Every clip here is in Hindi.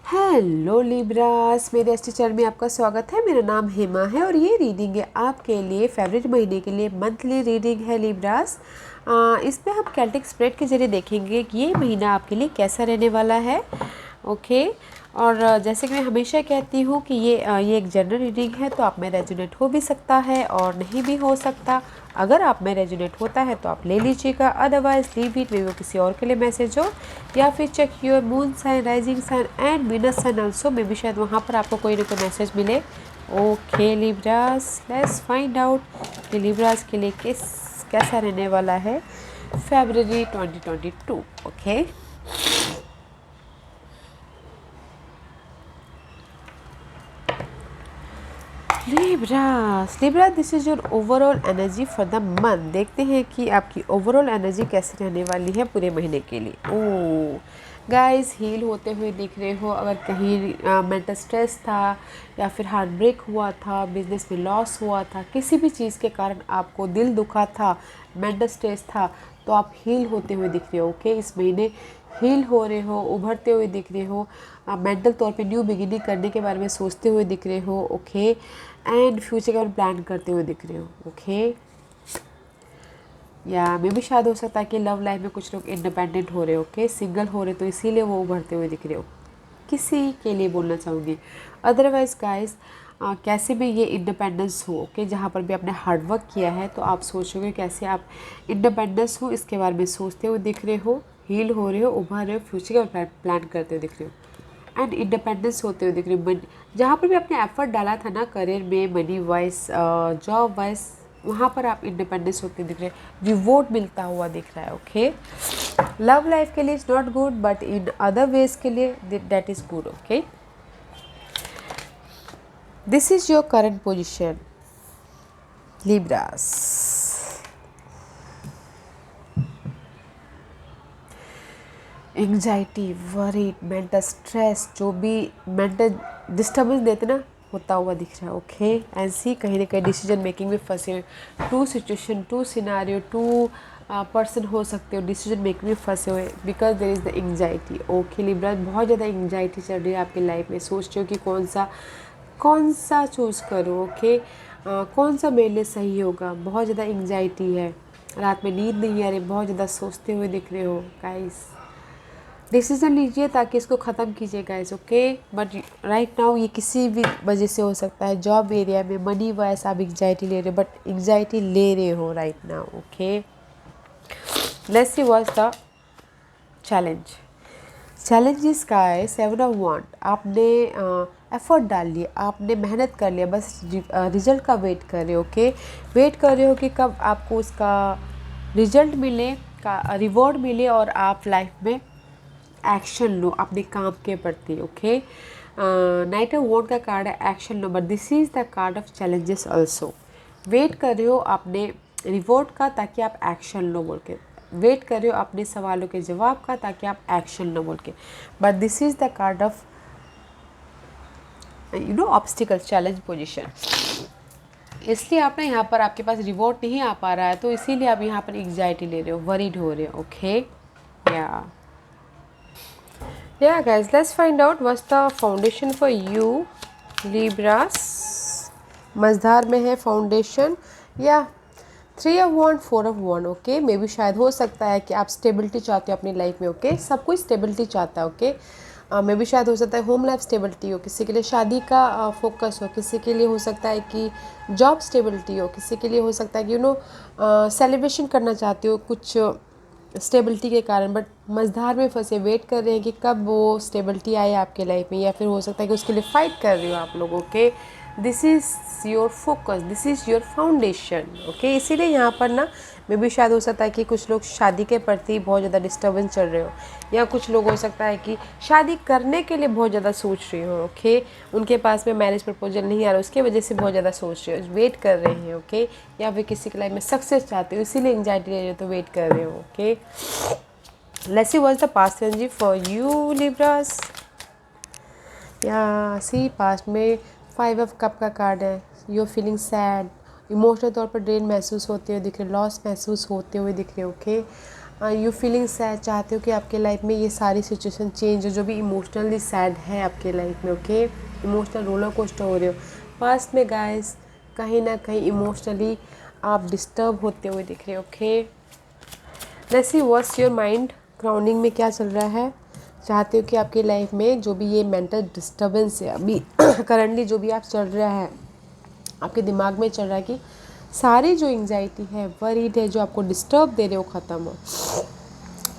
हेलो लिब्रास, मेरे एस्टी चैनल में आपका स्वागत है। मेरा नाम हेमा है और ये रीडिंग है आपके लिए फरवरी महीने के लिए मंथली रीडिंग है लिब्रास। इसमें हम कैल्टिक स्प्रेड के जरिए देखेंगे कि ये महीना आपके लिए कैसा रहने वाला है। ओके। और जैसे कि मैं हमेशा कहती हूँ कि ये एक जनरल रीडिंग है, तो आप में रेजोनेट हो भी सकता है और नहीं भी हो सकता। अगर आप में रेजोनेट होता है तो आप ले लीजिएगा, अदरवाइज लीव इट, वो किसी और के लिए मैसेज हो। या फिर check your moon sign, rising sign and Venus sign also, maybe शायद वहाँ पर आपको कोई ना कोई मैसेज मिले। Okay Libras, let's find out कि लिब्रास के लिए कैसा रहने वाला है फरवरी 2022। Okay. Libra, this is your overall energy for the month. देखते हैं कि आपकी ओवरऑल एनर्जी कैसे रहने वाली है पूरे महीने के लिए। ओ गाइस, हील होते हुए दिख रहे हो। अगर कहीं मेंटल स्ट्रेस था या फिर हार्ट ब्रेक हुआ था, बिजनेस में लॉस हुआ था, किसी भी चीज़ के कारण आपको दिल दुखा था, मेंटल स्ट्रेस था, तो आप हील होते हुए दिख रहे हो। ओके, इस महीने हील हो रहे हो, उभरते हुए दिख रहे हो। आप मेंटल तौर पे न्यू बिगिनिंग करने के बारे में सोचते हुए दिख रहे हो। ओके, एंड फ्यूचर का प्लान करते हुए दिख रहे हो। ओके, या मे भी शायद हो सकता है कि लव लाइफ में कुछ लोग इंडिपेंडेंट हो रहे हो। ओके, सिंगल हो रहे, तो इसीलिए वो उभरते हुए दिख रहे हो, किसी के लिए बोलना चाहूँगी। अदरवाइज गाइस, कैसे भी ये इंडिपेंडेंस हो, ओके, जहाँ पर भी आपने हार्डवर्क किया है, तो आप सोचोगे कैसे आप इंडिपेंडेंस हो, इसके बारे में सोचते हुए दिख रहे हो, हील हो रहे हो, उभर रहे हो, फ्यूचर का प्लान करते हुए दिख रहे हो एंड इंडिपेंडेंस होते हुए दिख रहे हो। जहाँ पर भी आपने एफर्ट डाला था ना, करियर में, मनी वाइज, जॉब वाइज, वहाँ पर आप इंडिपेंडेंस होते दिख रहे हैं, रिवॉर्ड मिलता हुआ दिख रहा है। ओके, लव लाइफ के लिए it's not good, but in other ways के लिए that is good. Okay, this is your current position Libras. Anxiety, worried, mental stress, जो भी मेंटल डिस्टर्बेंस देते ना, होता हुआ दिख रहा है। ओके, एंड सी कहीं ना कहीं डिसीजन मेकिंग में फंसे हुए, two situation, two scenario, two person हो सकते हो, डिसीजन मेकिंग में फंसे हुए, because there is the anxiety. Okay Libra, बहुत ज़्यादा एंग्जाइटी चल रही है आपकी लाइफ में। सोच रहे हो कि कौन सा चूज़ करो। ओके, कौन सा मेरे लिए सही होगा। बहुत ज़्यादा एंग्जाइटी है, रात में नींद नहीं आ रही, बहुत ज़्यादा सोचते हुए दिख रहे हो। गाइस, डिसीजन लीजिए ताकि इसको ख़त्म कीजिए guys. Okay, but right now ये किसी भी वजह से हो सकता है। जॉब एरिया में, मनी वाइज आप एंग्जाइटी ले रहे हो, बट एंग्जाइटी ले रहे हो right now. Okay, let's see what's the challenge. Challenges का है 7 ऑफ वांड। आपने एफर्ट डाल लिया, आपने मेहनत कर लिया, बस रिजल्ट का वेट कर रहे हो। ओके, वेट कर रहे हो कि कब आपको उसका रिजल्ट मिले, का रिवॉर्ड मिले और आप लाइफ में एक्शन लो अपने काम के प्रति। ओके, नाइट ऑफ वॉन्ड का कार्ड है एक्शन लो, but this is the card of challenges also. Wait कर रहे हो अपने रिवॉर्ड का ताकि आप एक्शन लो बोल के, वेट कर रहे हो अपने सवालों के जवाब का ताकि आप एक्शन लो बोल के, but this is the card of obstacle, challenge position. इसलिए आप ना यहाँ पर आपके पास रिवॉर्ड नहीं आ पा रहा है, तो इसीलिए आप यहाँ पर एंग्जाइटी ले रहे हो, वरीड हो रहे हो। Okay, Yeah guys, let's find out what's the foundation for you Libras। मझधार में है फाउंडेशन, या 3 of wand, 4 of wand. Okay, maybe शायद हो सकता है कि आप स्टेबिलिटी चाहते हो अपनी लाइफ में। ओके, सब कोई स्टेबिलिटी चाहता है। ओके, मे बी शायद हो सकता है होम लाइफ स्टेबिलिटी हो, किसी के लिए शादी का फोकस हो, किसी के लिए हो सकता है कि जॉब स्टेबिलिटी हो, किसी के लिए हो सकता है कि सेलिब्रेशन करना चाहते हो कुछ स्टेबिलिटी के कारण, बट मझधार में फंसे वेट कर रहे हैं कि कब वो स्टेबिलिटी आए आपके लाइफ में, या फिर हो सकता है कि उसके लिए फाइट कर रहे हो आप लोग। Okay, this is your focus, this is your foundation. Okay, इसीलिए यहाँ पर ना मे भी शायद हो सकता है कि कुछ लोग शादी के प्रति बहुत ज़्यादा डिस्टर्बेंस चल रहे हो, या कुछ लोग हो सकता है कि शादी करने के लिए बहुत ज़्यादा सोच रहे हो। ओके, उनके पास में मैरिज प्रपोजल नहीं आ रहा, उसकी वजह से बहुत ज़्यादा सोच रहे हो, वेट कर रहे हैं। ओके, या फिर किसी की लाइफ में सक्सेस चाहते हो, इसीलिए एंग्जाइटी ले रहे हो, तो वेट कर रहे हो। Okay, let's see what's the past energy for you Libras। या सी पास्ट में 5 ऑफ कप का कार्ड है। यू फीलिंग सैड, इमोशनल तौर पर ड्रेन महसूस होते हुए दिख रहे, लॉस महसूस होते हुए दिख रहे। ओके, यू फीलिंग सैड, चाहते हो कि आपके लाइफ में ये सारी सिचुएशन चेंज हो, जो भी इमोशनली सैड है आपके लाइफ में, ओके, इमोशनल रोलर कोस्टर हो रहे हो पास्ट में गाइस, कहीं ना कहीं इमोशनली आप डिस्टर्ब होते हुए दिख रहे हो, okay. Let's see what's your mind, grounding में क्या चल रहा है। चाहते हो कि आपकी लाइफ में जो भी ये मेंटल डिस्टर्बेंस है अभी करंटली जो भी आप चल रहा है, आपके दिमाग में चल रहा है, कि सारी जो एंग्जाइटी है, वरीड है, जो आपको डिस्टर्ब दे रहे हो, ख़त्म हो,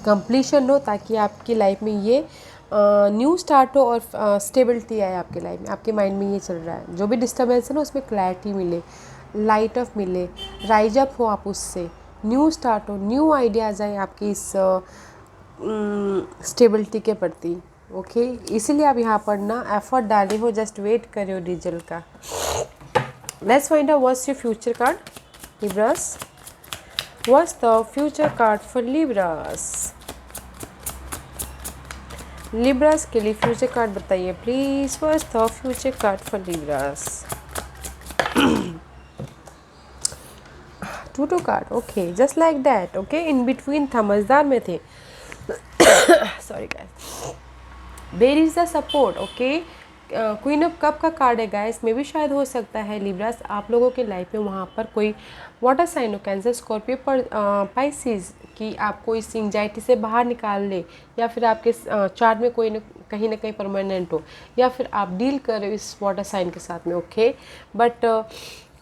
कंप्लीशन हो, ताकि आपकी लाइफ में ये न्यू स्टार्ट हो और स्टेबिलिटी आए आपके लाइफ में। आपके माइंड में ये चल रहा है, जो भी डिस्टर्बेंस है ना उसमें क्लैरिटी मिले, लाइट ऑफ मिले, राइज अप हो आप उससे, न्यू स्टार्ट हो, न्यू आइडियाज़ आए आपकी इस स्टेबिलिटी के प्रति, ओके। इसीलिए आप यहाँ पर ना एफर्ट डाले हो, जस्ट वेट कर रहे हो रिजल्ट का। Let's find out what's your future card Libras. What's the future card for Libras. Libras के लिए फ्यूचर कार्ड बताइए please. What's the future card for Libras. Two card, okay, just like that, okay, in between समझदार में थे। Sorry guys, there is the support, okay. Queen of cup का कार्ड है गाइस, में भी शायद हो सकता है लिब्रास आप लोगों के लाइफ में वहाँ पर कोई वाटर साइन हो, कैंसर, स्कॉर्पियो, पर पाइसिस, कि आपको इस एंग्जाइटी से बाहर निकाल ले, या फिर आपके चार्ट में कोई कहीं ना कहीं परमानेंट हो, या फिर आप डील कर रहे हो इस वाटर साइन के साथ में, ओके। बट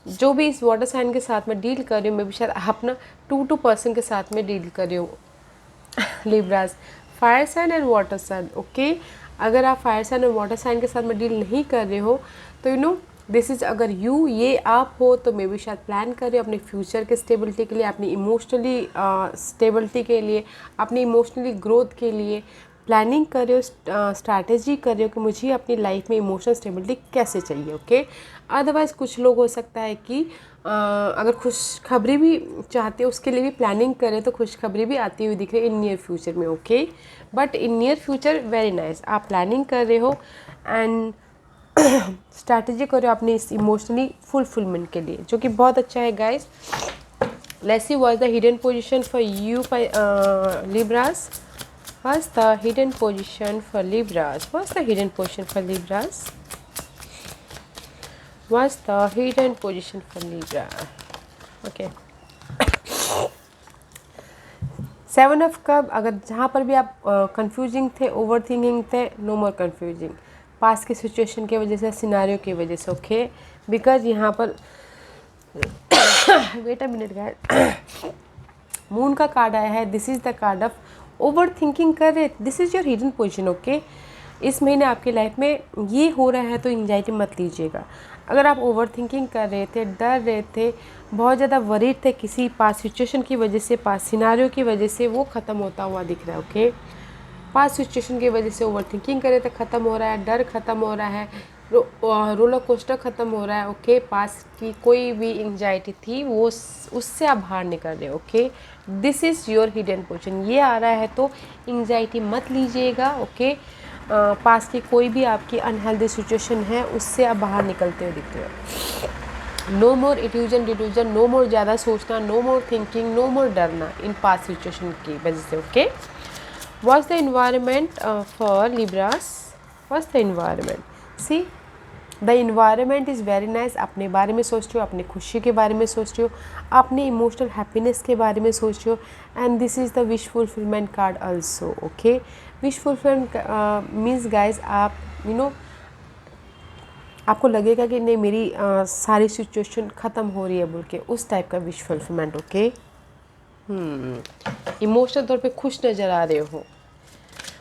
जो भी इस वाटर साइन के साथ में डील कर रहे हो, मैं भी शायद आप ना 2 पर्सन के साथ में डील कर रहे हो Libras, fire sign and water sign, okay. अगर आप फायर साइन और वाटर साइन के साथ में डील नहीं कर रहे हो तो दिस इज़, अगर ये आप हो तो मे भी शायद प्लान कर रहे हो अपने फ्यूचर के स्टेबिलिटी के लिए, अपनी इमोशनली स्टेबिलिटी के लिए, अपनी इमोशनली ग्रोथ के लिए प्लानिंग कर रहे हो, स्ट्रैटेजी कर रहे हो कि मुझे अपनी लाइफ में इमोशनल स्टेबिलिटी कैसे चाहिए, ओके। अदरवाइज़ कुछ लोग हो सकता है कि अगर खुशखबरी भी चाहते हो उसके लिए भी प्लानिंग करें तो खुशखबरी भी आती हुई दिख रही है इन नियर फ्यूचर में, okay. But in near future very nice, आप प्लानिंग कर रहे हो एंड स्ट्रैटेजी कर रहे हो अपनी इस इमोशनली फुलफिलमेंट के लिए, जो कि बहुत अच्छा है guys. Let's see what is the hidden position for you Libras. What's the hidden position for Libras? What's the hidden position for Libras? What's the hidden position for Libra? Okay. 7 of Cup, अगर जहाँ पर भी आप कंफ्यूजिंग थे, ओवर थिंकिंग थे, नो मोर कंफ्यूजिंग, पास की सिचुएशन की वजह से, सिनारियो की वजह से, ओके। बिकॉज यहाँ पर wait a minute guys, moon का कार्ड आया है, this is the card of overthinking कर रहे, this is your hidden position, okay. इस महीने आपकी लाइफ में ये हो रहा है तो एंजाइटी मत लीजिएगा। अगर आप ओवर थिंकिंग कर रहे थे, डर रहे थे, बहुत ज़्यादा वरीड थे किसी पास सिचुएशन की वजह से, पास सिनारियो की वजह से, वो ख़त्म होता हुआ दिख रहा है, ओके। पास सिचुएशन की वजह से ओवर थिंकिंग कर रहे थे, ख़त्म हो रहा है, डर ख़त्म हो रहा है, रोलर कोस्टर ख़त्म हो रहा है, ओके। पास की कोई भी एंजाइटी थी वो उससे आप बाहर निकल रहे हो, okay. This is your hidden position, ये आ रहा है तो एंजाइटी मत लीजिएगा, ओके। पास की कोई भी आपकी अनहेल्दी सिचुएशन है उससे आप बाहर निकलते हुए दिखते हो। नो मोर इल्यूजन डिल्यूजन, नो मोर ज़्यादा सोचना, नो मोर थिंकिंग, नो मोर डरना इन पास सिचुएशन की वजह से, okay. What's the environment for Libras? What's the environment? See the environment is very nice. अपने बारे में सोच रहे हो, अपनी खुशी के बारे में सोच रहे हो, अपने इमोशनल हैप्पीनेस के बारे में सोच रहे हो, and this is the wish fulfilment card also, okay. Wish fulfilment means guys आप आपको लगेगा कि नहीं मेरी सारी सिचुएशन ख़त्म हो रही है बोल के, उस टाइप का विश फुलफिलमेंट, ओके। इमोशनल तौर पे खुश नज़र आ रहे हो।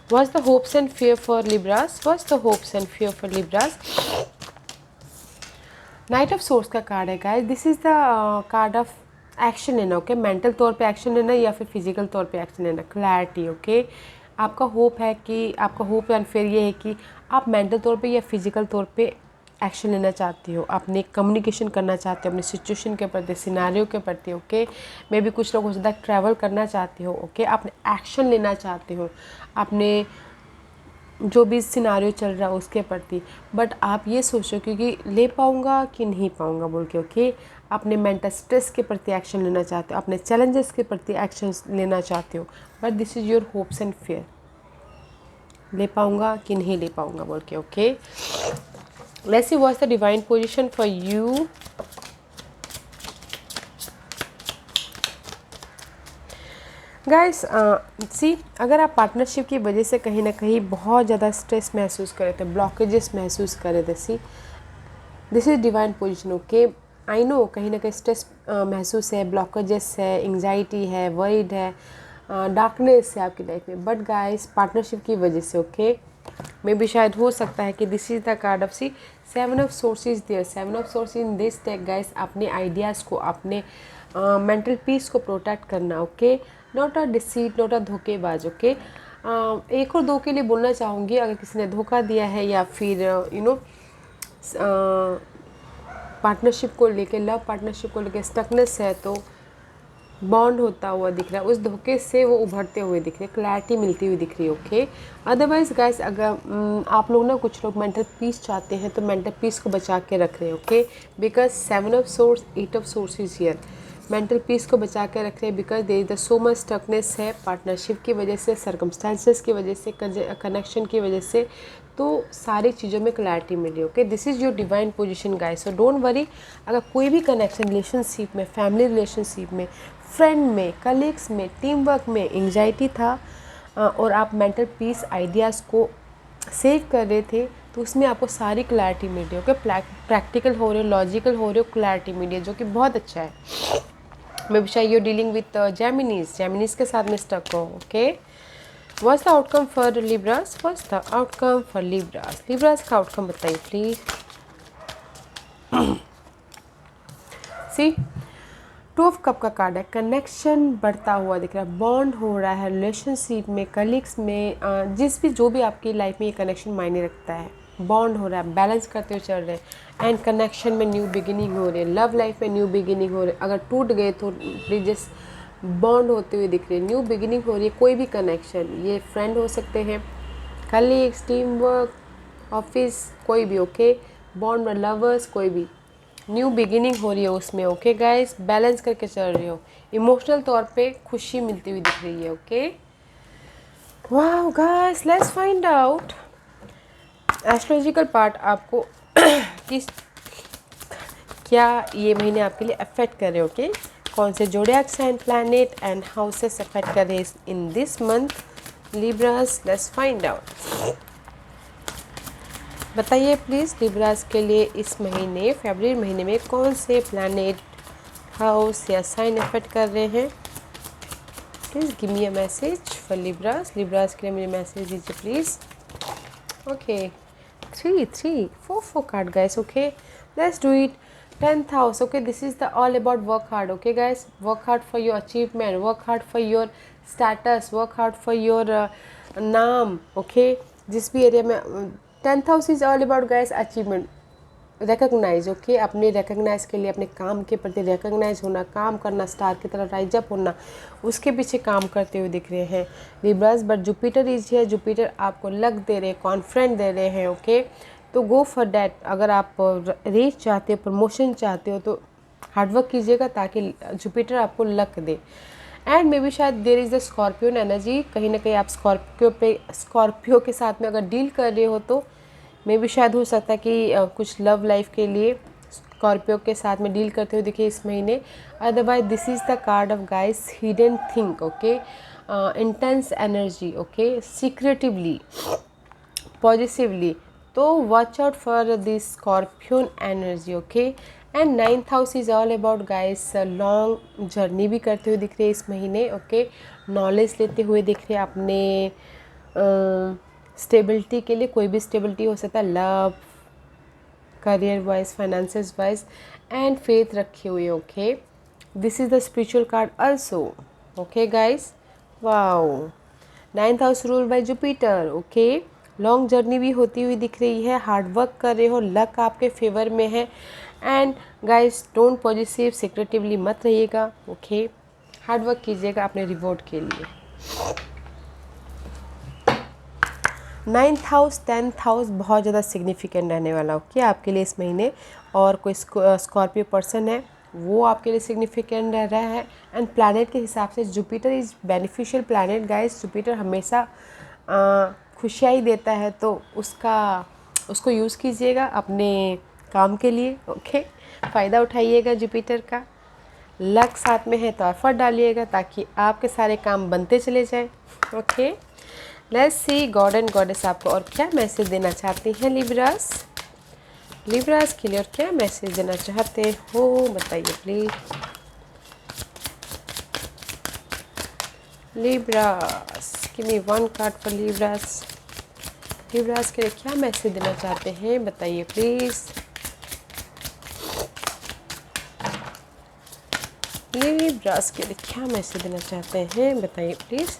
What's the hopes and fear for Libras? What's the hopes and fear for Libras? Night of source का कार्ड है guys, this is the card of action लेना, ओके। मेंटल तौर पे एक्शन लेना या फिर फिजिकल तौर पे एक्शन लेना, क्लैरिटी, ओके। आपका होप है कि आपका होप एंड फिर ये है कि आप मेंटल तौर पे या फिजिकल तौर पे एक्शन लेना चाहते हो, अपने कम्युनिकेशन करना चाहते हो अपनी सिचुएशन के प्रति, सिनारियो के प्रति, ओके। मे भी कुछ लोग हो सकता है ट्रैवल करना चाहते हो, ओके। आपने एक्शन लेना चाहते हो अपने जो भी सिनारियो चल रहा है उसके प्रति, बट आप ये सोचो क्योंकि ले पाऊँगा कि नहीं पाऊँगा बोल के, ओके। अपने मेंटल स्ट्रेस के प्रति एक्शन लेना चाहते हो, अपने चैलेंजेस के प्रति एक्शन लेना चाहते हो, but this is your hopes and fear, ले पाऊँगा कि नहीं ले पाऊँगा बोल के। Okay, let's see what's the divine position for you. Guys see, अगर आप पार्टनरशिप की वजह से कहीं ना कहीं बहुत ज़्यादा स्ट्रेस महसूस कर रहे थे, ब्लॉकेजेस महसूस कर रहे थे, सी this is divine position. Okay, I know कहीं ना कहीं स्ट्रेस महसूस है, ब्लॉकेजेस है, एंग्जाइटी है, वरीड है, डार्कनेस है आपकी लाइफ में, बट गाइस पार्टनरशिप की वजह से ओके मे भी शायद हो सकता है कि this is the card of see 7 of swords there, 7 of swords in this deck guys, अपने आइडियाज़ को, अपने मेंटल पीस को प्रोटेक्ट करना। Okay, not a deceit, not a धोखेबाज। ओके, एक और दो के लिए बोलना चाहूँगी, अगर किसी ने धोखा दिया है या फिर यू नो पार्टनरशिप को लेके, लव पार्टनरशिप को लेके स्टकनेस है, तो बॉन्ड होता हुआ दिख रहा है, उस धोखे से वो उभरते हुए दिख रहे हैं, क्लैरिटी मिलती हुई दिख रही है। ओके, अदरवाइज गाइस अगर आप लोग ना, कुछ लोग मेंटल पीस चाहते हैं तो मेंटल पीस को बचा के रख रहे हैं। Okay, because 7 of swords, 8 of swords is here, mental peace को बचा के रख रहे हैं, because there is the so much stuckness है पार्टनरशिप की वजह से, सर्कमस्टांसेस की वजह से, कनेक्शन की वजह से, तो सारी चीज़ों में क्लैरिटी मिली। Okay, this is your divine position guys, so don't worry. अगर कोई भी कनेक्शन, रिलेशनशिप में, फैमिली रिलेशनशिप में, फ्रेंड में, कलीग्स में, टीम वर्क में एंग्जाइटी था और आप मेंटल पीस आइडियाज़ को सेव कर रहे थे, तो उसमें आपको सारी क्लैरिटी मिल रही है। ओके, प्रैक्टिकल हो रहे हो, लॉजिकल हो रहे हो, क्लैरिटी मिली है, जो कि बहुत अच्छा है। मे बी शायद यू डीलिंग विथ जेमिनीज के साथ में स्टक हो। Okay, what's the outcome for Libras, what's the outcome for Libras, Libras का आउटकम बताइए प्लीज। सी 2 ऑफ कप का कार्ड है, कनेक्शन बढ़ता हुआ दिख रहा है, बॉन्ड हो रहा है रिलेशनशिप में, कलीग्स में, जो भी आपकी लाइफ में ये कनेक्शन मायने रखता है, बॉन्ड हो रहा है, बैलेंस करते हुए चल रहे हैं, एंड कनेक्शन में न्यू बिगिनिंग हो रही है, लव लाइफ में न्यू बिगिनिंग हो रही है। अगर टूट गए तो प्लीज बॉन्ड होते हुए दिख रहे हैं, न्यू बिगिनिंग हो रही है। कोई भी कनेक्शन, ये फ्रेंड हो सकते हैं, कलीग्स, टीम वर्क, ऑफिस, कोई भी। ओके, बॉन्ड में लवर्स, कोई भी न्यू बिगिनिंग हो रही है उसमें। ओके गाइस, बैलेंस करके चल रही हो, इमोशनल तौर पे खुशी मिलती हुई दिख रही है। Okay, wow guys, let's find out astrological part आपको किस क्या ये महीने आपके लिए अफेक्ट कर रहे हो। ओके, कौन से zodiac sign, planet and houses affect कर रहे हैं in this month Libras, let's find out. बताइए प्लीज़ लिब्रास के लिए इस महीने, फरवरी महीने में कौन से प्लैनेट, हाउस या साइन इफेक्ट कर रहे हैं। Please give me a message for Libras, Libras के लिए मेरे मैसेज दीजिए please. Okay, 3 4 card guys. Okay, let's do it. 10th house. Okay, this is the all about work hard. Okay guys, work hard for your achievement, work hard for your status, work hard for your नाम। okay, जिस भी एरिया में 10th house is all about guys achievement, recognise. Okay, अपने रिकग्नाइज के लिए, अपने काम के प्रति रिकग्नाइज होना, काम करना, स्टार की तरह राइज अप होना, उसके पीछे काम करते हुए दिख रहे हैं लिब्रास। बट जुपिटर इज है, जुपिटर आपको लक दे रहे हैं, कॉन्फिडेंट दे रहे हैं। ओके, तो गो फॉर डैट। अगर आप रेस चाहते हो, प्रमोशन चाहते हो, तो हार्डवर्क कीजिएगा ताकि जुपिटर आपको लक दे। एंड मे बी शायद there is the scorpion energy, कहीं ना कहीं आप स्कॉर्पियो के साथ में अगर डील कर रहे हो तो मे बी शायद हो सकता है कि कुछ लव लाइफ के लिए स्कॉर्पियो के साथ में डील करते हुए देखिए इस महीने। Otherwise this is the card of guys hidden think. Okay, intense energy. Okay, secretively, positively, तो watch out for this scorpion energy. Okay, and 9th house is all about guys long journey भी करते हुए दिख रहे हैं इस महीने। ओके, नॉलेज लेते हुए दिख रहे हैं अपने स्टेबिलिटी के लिए, कोई भी स्टेबिलिटी हो सकता है, love, career wise, finances wise, and faith रखे हुए। Okay, this is the spiritual card also. Okay guys, wow, 9th house rule by Jupiter. Okay, long journey भी होती हुई दिख रही है, हार्ड वर्क कर रहे हो, लक आपके फेवर में है। एंड गाइस डोंट पॉजिटिव, सिक्रेटिवली मत रहिएगा। ओके, हार्ड वर्क कीजिएगा अपने रिवॉर्ड के लिए। 9th हाउस, 10th हाउस बहुत ज़्यादा सिग्निफिकेंट रहने वाला। ओके, आपके लिए इस महीने। और कोई स्कॉर्पियो पर्सन है, वो आपके लिए सिग्निफिकेंट रह रहा है। एंड प्लैनेट के हिसाब से Jupiter is beneficial planet guys. Jupiter हमेशा खुशियाँ ही देता है, तो उसको यूज़ कीजिएगा अपने काम के लिए। ओके, फ़ायदा उठाइएगा जुपिटर का। लक साथ में है तो एफर्ट डालिएगा ताकि आपके सारे काम बनते चले जाएं। Okay, let's C God and goddess आपको और क्या मैसेज देना चाहती हैं लिब्रास। लिब्रास के लिए और क्या मैसेज देना चाहते हो बताइए please. Libras, give me one card for Libras. Libras के लिए क्या मैसेज देना चाहते हैं बताइए प्लीज। लिब्रास के लिए क्या मैसेज देना चाहते हैं बताइए please.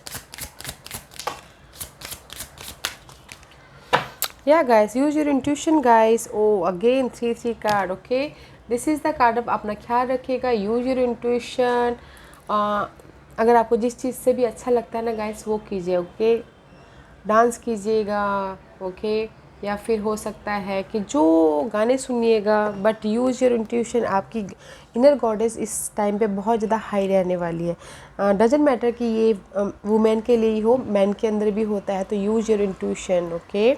Yeah guys, use your intuition guys. Oh again 3 card. Okay, this is the card of अपना ख्याल रखिएगा। use your intuition। अगर आपको जिस चीज़ से भी अच्छा लगता है ना गाइस वो कीजिए। ओके, डांस कीजिएगा। ओके, या फिर हो सकता है कि जो गाने सुनिएगा, बट यूज़ योर इंट्यूशन। आपकी इनर गॉडेस इस टाइम पे बहुत ज़्यादा हाई रहने वाली है। डजेंट मैटर कि ये वुमेन के लिए ही हो, मैन के अंदर भी होता है, तो use your intuition. Okay,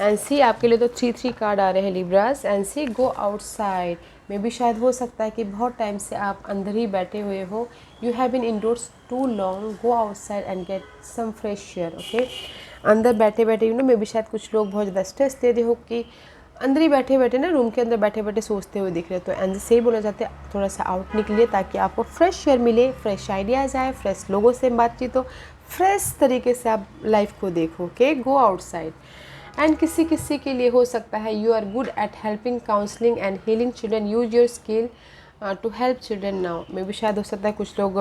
and see आपके लिए तो 3 कार्ड आ रहे हैं Libras. And see go outside. Maybe शायद हो सकता है कि बहुत टाइम से आप अंदर ही बैठे हुए हो। You have been indoors too long, go outside and get some fresh air. Okay, अंदर बैठे बैठे मे भी शायद कुछ लोग बहुत ज़्यादा स्ट्रेस दे रहे हो कि अंदर ही बैठे बैठे ना रूम के अंदर बैठे बैठे सोचते हुए दिख रहे हो। तो एंड से ही बोला जाता है थोड़ा सा आउट निकलिए ताकि आपको फ्रेश एयर मिले, फ्रेश आइडियाज़ आए, फ्रेश लोगों से बातचीत हो, फ्रेश तरीके से आप लाइफ को देखो। Okay, go outside. एंड किसी किसी के लिए हो सकता है you are good at helping, counselling and healing children. Use your skill to help children now. Maybe शायद हो सकता है कुछ लोग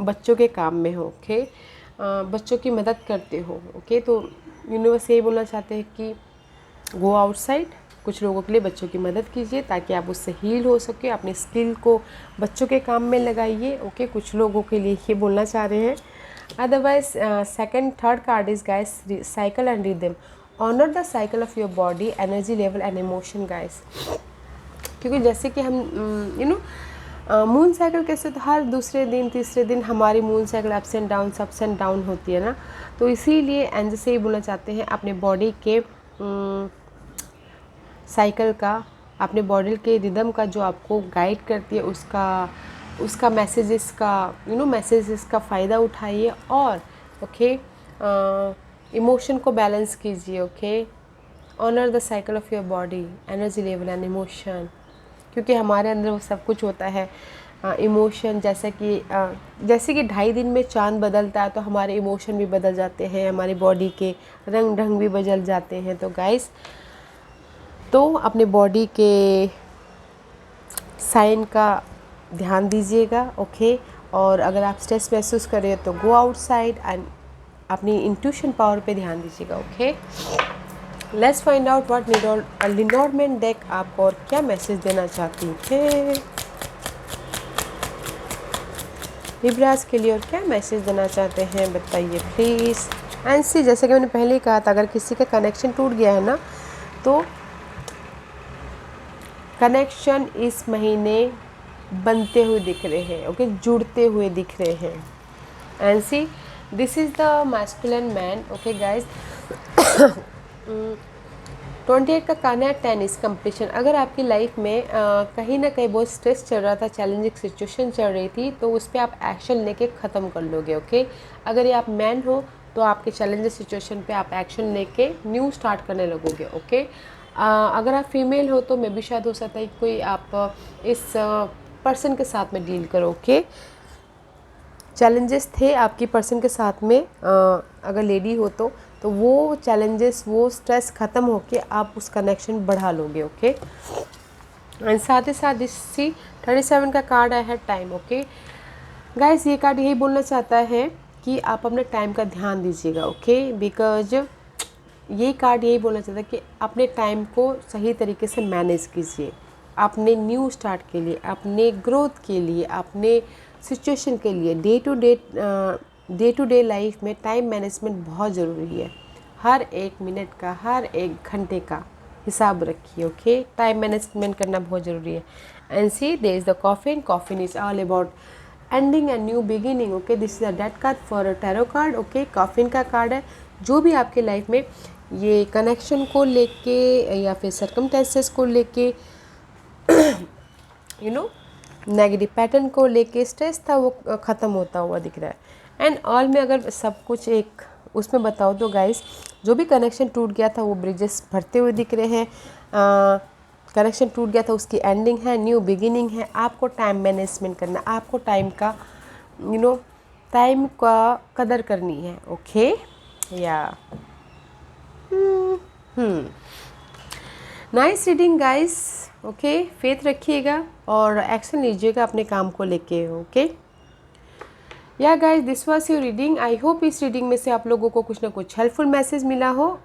बच्चों के काम में हो। ओके, बच्चों की मदद करते हो। ओके, तो यूनिवर्स यही बोलना चाहते हैं कि गो आउटसाइड, कुछ लोगों के लिए बच्चों की मदद कीजिए ताकि आप उससे हील हो सके। अपने स्किल को बच्चों के काम में लगाइए। ओके, कुछ लोगों के लिए ये बोलना चाह रहे हैं। Otherwise second third card is guys cycle and rhythm. Honour the cycle of your body, energy level and emotion guys. क्योंकि जैसे कि हम मून साइकिल कैसे, तो हर दूसरे दिन तीसरे दिन हमारी moon cycle ups and down होती है ना, तो इसीलिए एंजल से ही बोलना चाहते हैं अपने बॉडी के साइकिल का, अपने बॉडी के रिदम का जो आपको गाइड करती है उसका मैसेजेस का मैसेजेस का फ़ायदा उठाइए। और ओके, इमोशन को बैलेंस कीजिए। Okay, honour the cycle of your body, energy level and emotion. क्योंकि हमारे अंदर वो सब कुछ होता है। इमोशन जैसे कि 2.5 दिन में चांद बदलता है, तो हमारे इमोशन भी बदल जाते हैं, हमारी बॉडी के रंग ढंग भी बदल जाते हैं। तो गाइस, तो अपने बॉडी के साइन का ध्यान दीजिएगा। ओके, और अगर आप स्ट्रेस महसूस कर रहे हो तो गो आउटसाइड एंड अपनी इंट्यूशन पावर पे ध्यान दीजिएगा। Okay, let's find out what Lenormand deck आपको और क्या मैसेज देना चाहती है लिब्रास के लिए, और क्या मैसेज देना चाहते हैं बताइए प्लीज़। एंड सी, जैसे कि मैंने पहले ही कहा था, अगर किसी का कनेक्शन टूट गया है ना, तो कनेक्शन इस महीने बनते हुए दिख रहे हैं। ओके, जुड़ते हुए दिख रहे हैं। And see, this is the masculine man. Okay guys, 28 का कहना है 10 इज कंप्लीशन। अगर आपकी लाइफ में कहीं ना कहीं बहुत स्ट्रेस चल रहा था, चैलेंजिंग सिचुएशन चल रही थी, तो उस पर आप एक्शन लेके ख़त्म कर लोगे। ओके, अगर ये आप मैन हो तो आपके चैलेंजिंग सिचुएशन पे आप एक्शन लेके न्यू स्टार्ट करने लगोगे। ओके, अगर आप फीमेल हो तो मे भी शायद हो सकता है कि कोई आप इस पर्सन के साथ में डील करो। ओके, चैलेंजेस थे आपकी पर्सन के साथ में, अगर लेडी हो तो वो चैलेंजेस, वो स्ट्रेस ख़त्म होके आप उस कनेक्शन बढ़ा लोगे। ओके, एंड साथ ही साथ इस 37 का कार्ड आया है टाइम। ओके गाइस, ये कार्ड यही बोलना चाहता है कि आप अपने टाइम का ध्यान दीजिएगा। ओके, बिकॉज ये कार्ड यही बोलना चाहता है कि अपने टाइम को सही तरीके से मैनेज कीजिए, अपने न्यू स्टार्ट के लिए, अपने ग्रोथ के लिए, अपने सिचुएशन के लिए। डे टू डे लाइफ में टाइम मैनेजमेंट बहुत ज़रूरी है। हर एक मिनट का, हर एक घंटे का हिसाब रखिए, ओके। टाइम मैनेजमेंट करना बहुत ज़रूरी है। And see there is the coffin, coffin is all about ending and new beginning, okay. This is a death card for a tarot card, okay. Coffin का कार्ड है। जो भी आपके लाइफ में ये कनेक्शन को लेके या फिर सर्कमटेंसेस को लेके यू नो नेगेटिव पैटर्न को लेके स्ट्रेस था, वो ख़त्म होता हुआ दिख रहा है। एंड ऑल में अगर सब कुछ एक उसमें बताओ तो गाइस, जो भी कनेक्शन टूट गया था वो ब्रिजेस भरते हुए दिख रहे हैं। कनेक्शन टूट गया था, उसकी एंडिंग है, न्यू बिगिनिंग है। आपको टाइम मैनेजमेंट करना, आपको टाइम का टाइम का कदर करनी है, ओके। या nice reading guys, okay. Faith रखिएगा और एक्शन लीजिएगा अपने काम को लेके, ओके। या guys, this was your reading. I hope इस रीडिंग में से आप लोगों को कुछ ना कुछ हेल्पफुल मैसेज मिला हो।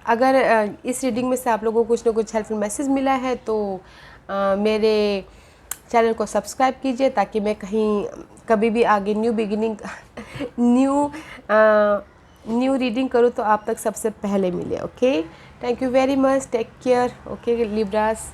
अगर इस रीडिंग में से आप लोगों को कुछ ना कुछ हेल्पफुल मैसेज मिला है तो मेरे चैनल को सब्सक्राइब कीजिए, ताकि मैं कहीं कभी भी आगे न्यू बिगिनिंग न्यू रीडिंग करूँ तो आप तक सबसे पहले मिले, ओके। Thank you very much, take care, okay Libras.